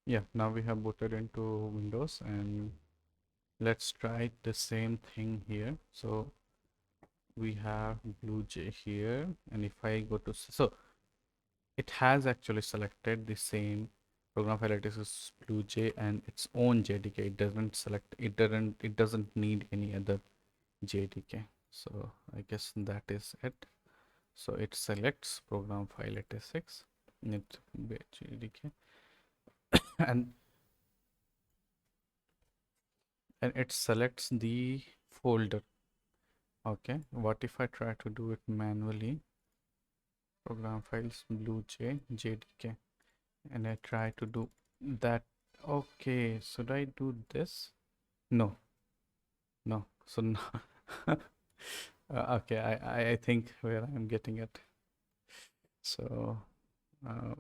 Yeah, now we have booted into Windows, and let's try the same thing here. So we have BlueJ here, and if I go to, so it has actually selected the same program file. It is BlueJ and its own JDK. It doesn't select, it doesn't need any other JDK. So I guess that is it. So it selects program file 86, it JDK, and it selects the folder. Okay, what if I try to do it manually? Program files BlueJ JDK, and I try to do that. Okay, should I do this? No, no. So no. Okay, I think where I'm getting it. So, uh,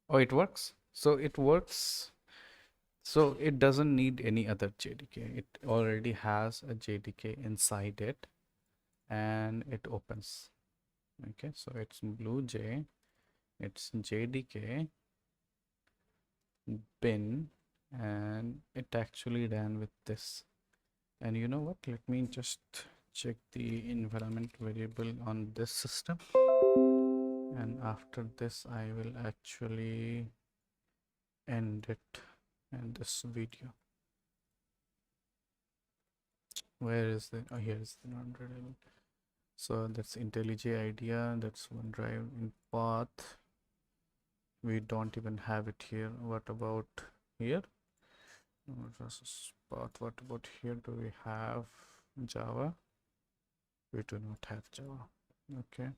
oh, it works. So it works. So it doesn't need any other JDK. It already has a JDK inside it, and it opens. Okay, so it's BlueJ, it's JDK bin, and it actually ran with this. And you know what? Let me just check the environment variable on this system. And after this, I will actually end it in this video. Where is the, oh, here is the non-readable. So that's IntelliJ idea, that's OneDrive in path. We don't even have it here. What about here? Path. What about here? Do we have Java? We do not have Java. Okay.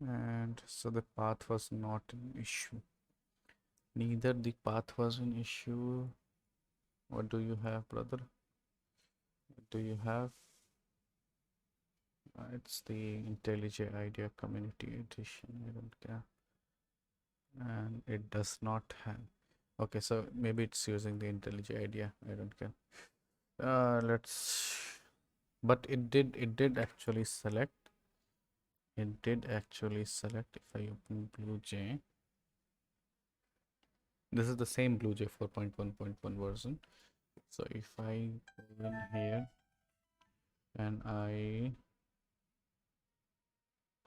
And so the path was not an issue. Neither the path was an issue. What do you have, brother? What do you have? It's the IntelliJ IDEA Community Edition. I don't care. And it does not have. Okay, so maybe it's using the IntelliJ IDEA. I don't care. Let's. But it did actually select. It did actually select. If I open BlueJ, this is the same BlueJ 4.1.1 version. So if I go in here and I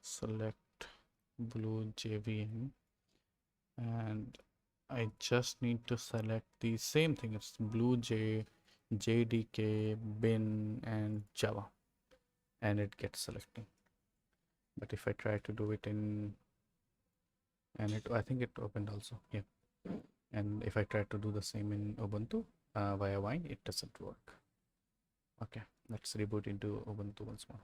select BlueJVM, and I just need to select the same thing. It's BlueJ, JDK, bin, and Java, and it gets selected. But if I try to do it in, and it, I think it opened also, yeah. And if I try to do the same in Ubuntu via Wine, it doesn't work. Okay, let's reboot into Ubuntu once more.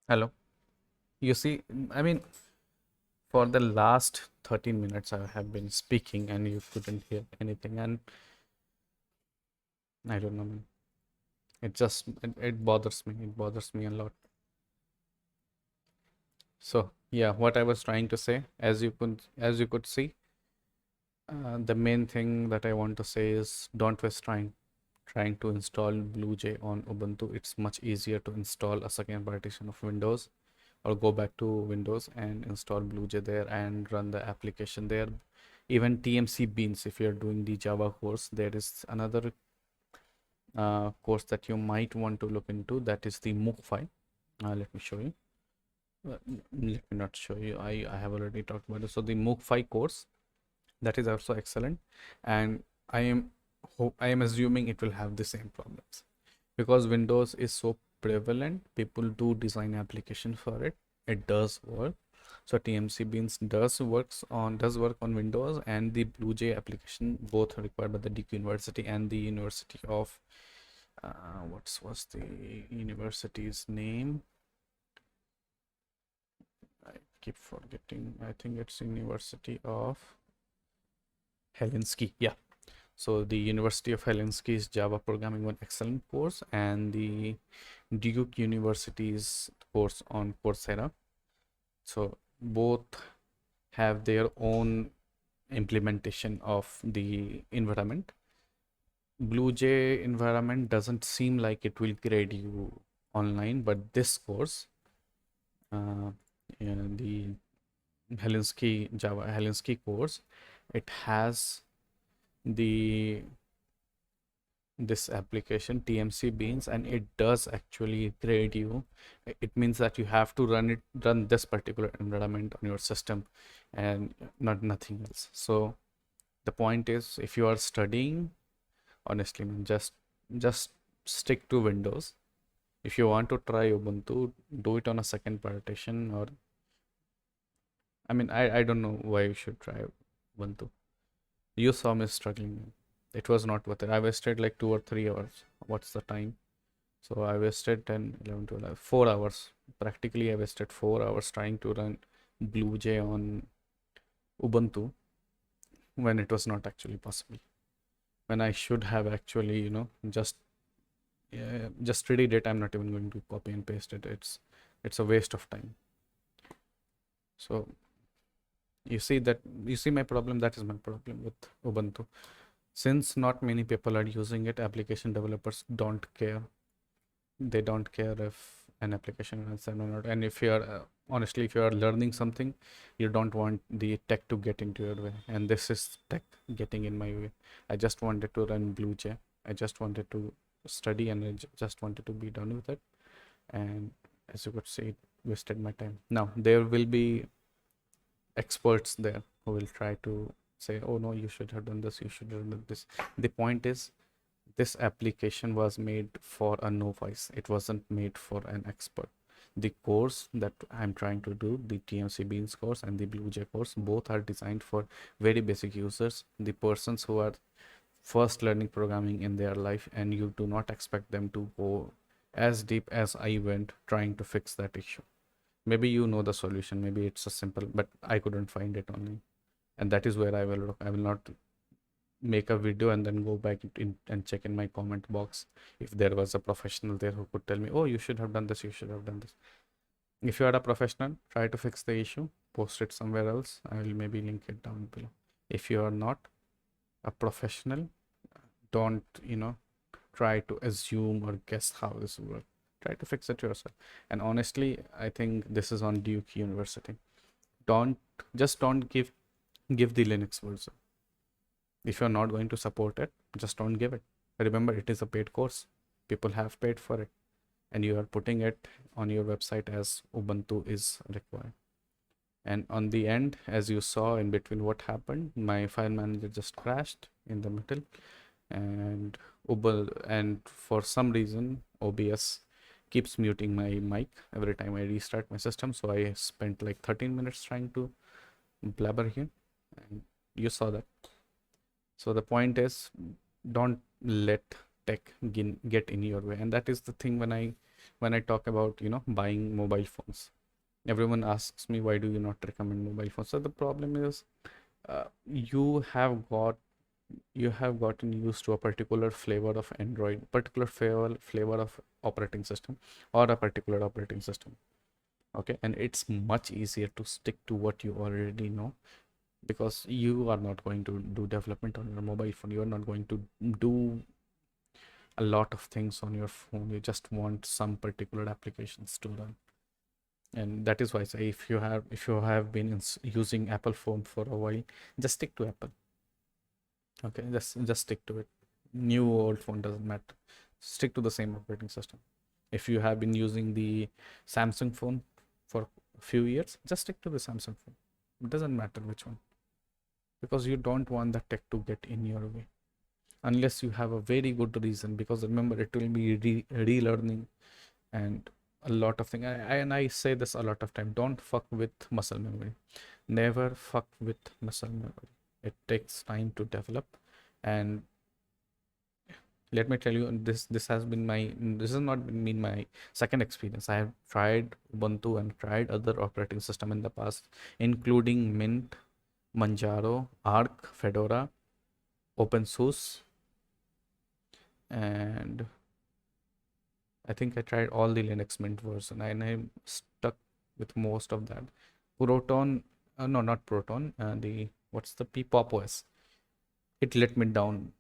Hello. You see, I mean, for the last 13 minutes, I have been speaking and you couldn't hear anything. And I don't know, man. It bothers me. It bothers me a lot. So, yeah, what I was trying to say, as you could see, the main thing that I want to say is don't waste time trying to install BlueJ on Ubuntu. It's much easier to install a second partition of Windows or go back to Windows and install BlueJ there and run the application there. Even TMC Beans, if you're doing the Java course, there is another course that you might want to look into, that is the MOOC. Let me show you. Let me not show you. I have already talked about it. So the MOOC course, that is also excellent, and I am I am assuming it will have the same problems because Windows is so prevalent. People do design applications for it. It does work. So TMC Beans does work on Windows, and the BlueJ application both are required by the DQ University and the University of what was the university's name? I keep forgetting. I think it's University of Helsinki. Yeah. So the University of Helsinki's Java programming one excellent course, and the Duke University's course on Coursera. So both have their own implementation of the environment. BlueJ environment doesn't seem like it will grade you online, but this course, the Helsinki course, it has the this application TMC Beans, and it does actually grade you. It means that you have to run this particular environment on your system and not nothing else. So the point is, if you are studying, honestly, man, just stick to Windows. If you want to try Ubuntu, do it on a second partition, or I mean, I don't know why you should try Ubuntu. You saw me struggling. It was not worth it. I wasted like 2 or 3 hours. What's the time? So I wasted 10, 11, 12, 4 hours. Practically, I wasted 4 hours trying to run BlueJ on Ubuntu when it was not actually possible. When I should have actually, just read it. I'm not even going to copy and paste it. It's a waste of time. So you see my problem. That is my problem with Ubuntu. Since not many people are using it, application developers don't care. They don't care if an application runs or not. And if you are honestly, if you are learning something, you don't want the tech to get into your way, and this is tech getting in my way. I just wanted to run BlueJ. I just wanted to study, and I just wanted to be done with it. And as you could see, it wasted my time. Now there will be experts there who will try to say, oh no, you should have done this, you should have done this. The point is, this application was made for a novice. It wasn't made for an expert. The course that I'm trying to do, the TMC Beans course and the BlueJ course, both are designed for very basic users, the persons who are first learning programming in their life, and you do not expect them to go as deep as I went trying to fix that issue. Maybe you know the solution, maybe it's a simple, but I couldn't find it online. And that is where I will look. I will not make a video and then go back in and check in my comment box if there was a professional there who could tell me, oh, you should have done this, you should have done this. If you are a professional, try to fix the issue, post it somewhere else. I will maybe link it down below. If you are not a professional, don't try to assume or guess how this will work. Try to fix it yourself. And honestly, I think this is on Duke University. Don't give the Linux version. If you're not going to support it, just don't give it. Remember, it is a paid course. People have paid for it, and you are putting it on your website as Ubuntu is required. And on the end, as you saw in between what happened, my file manager just crashed in the middle, and for some reason OBS keeps muting my mic every time I restart my system. So I spent like 13 minutes trying to blabber here, and you saw that. So the point is, don't let tech get in your way. And that is the thing when I when I talk about, buying mobile phones, everyone asks me, why do you not recommend mobile phones? So the problem is, you have gotten used to a particular flavor of Android, particular flavor of operating system, or a particular operating system. Okay, and it's much easier to stick to what you already know, because you are not going to do development on your mobile phone. You are not going to do a lot of things on your phone. You just want some particular applications to run. And that is why I say, if you have been using Apple phone for a while, just stick to Apple. Okay, just stick to it. New or old phone doesn't matter. Stick to the same operating system. If you have been using the Samsung phone for a few years, just stick to the Samsung phone. It doesn't matter which one, because you don't want the tech to get in your way, unless you have a very good reason. Because remember, it will be relearning and a lot of things. And I say this a lot of time: don't fuck with muscle memory. Never fuck with muscle memory. It takes time to develop. And let me tell you, this has not been my second experience. I have tried Ubuntu and tried other operating system in the past, including Mint, Manjaro, Arc, Fedora, OpenSUSE, and I think I tried all the Linux Mint version, and I'm stuck with most of that. Proton, no, not Proton, the what's the Pop OS? It let me down.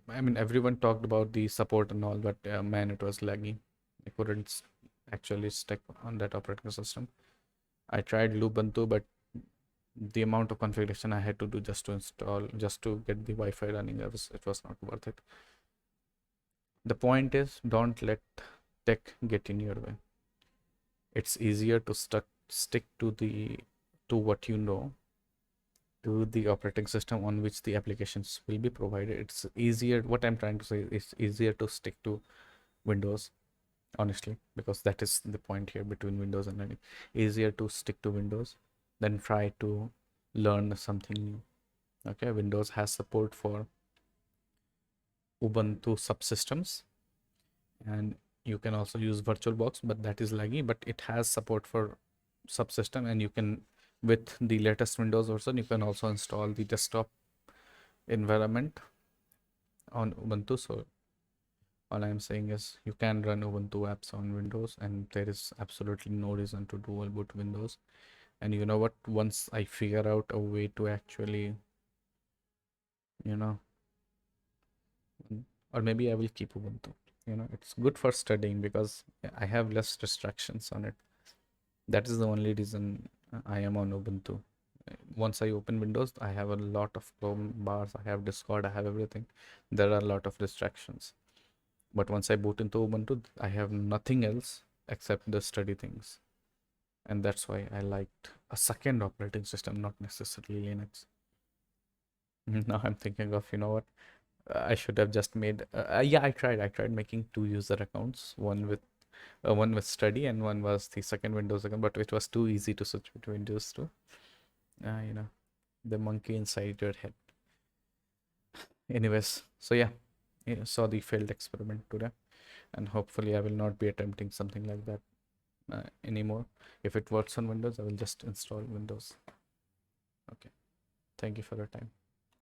I mean, everyone talked about the support and all, but man, it was laggy. I couldn't actually stick on that operating system. I tried Ubuntu, but the amount of configuration I had to do just to install, just to get the Wi-Fi running, it was not worth it. The point is, don't let tech get in your way. It's easier to stick to what you know, to the operating system on which the applications will be provided. It's easier, what I'm trying to say, it's easier to stick to Windows, honestly, because that is the point here between Windows and Linux. Easier to stick to Windows than try to learn something new. Okay, Windows has support for Ubuntu subsystems, and you can also use VirtualBox, but that is laggy. But it has support for subsystem, and you can, with the latest Windows version, you can also install the desktop environment on Ubuntu. So all I'm saying is, you can run Ubuntu apps on Windows, and there is absolutely no reason to dual boot Windows. And you know what? Once I figure out a way to actually, you know, or maybe I will keep Ubuntu. It's good for studying because I have less distractions on it. That is the only reason I am on Ubuntu. Once I open Windows, I have a lot of Chrome bars, I have Discord, I have everything. There are a lot of distractions. But once I boot into Ubuntu, I have nothing else except the study things. And that's why I liked a second operating system, not necessarily Linux. Now I'm thinking of, you know what? I should have just made. Yeah, I tried. I tried making two user accounts, one with study and one was the second Windows account, but it was too easy to switch between those two. You know, the monkey inside your head. Anyways, so yeah, saw the failed experiment today, and hopefully I will not be attempting something like that anymore. If it works on Windows, I will just install Windows. Okay. Thank you for your time.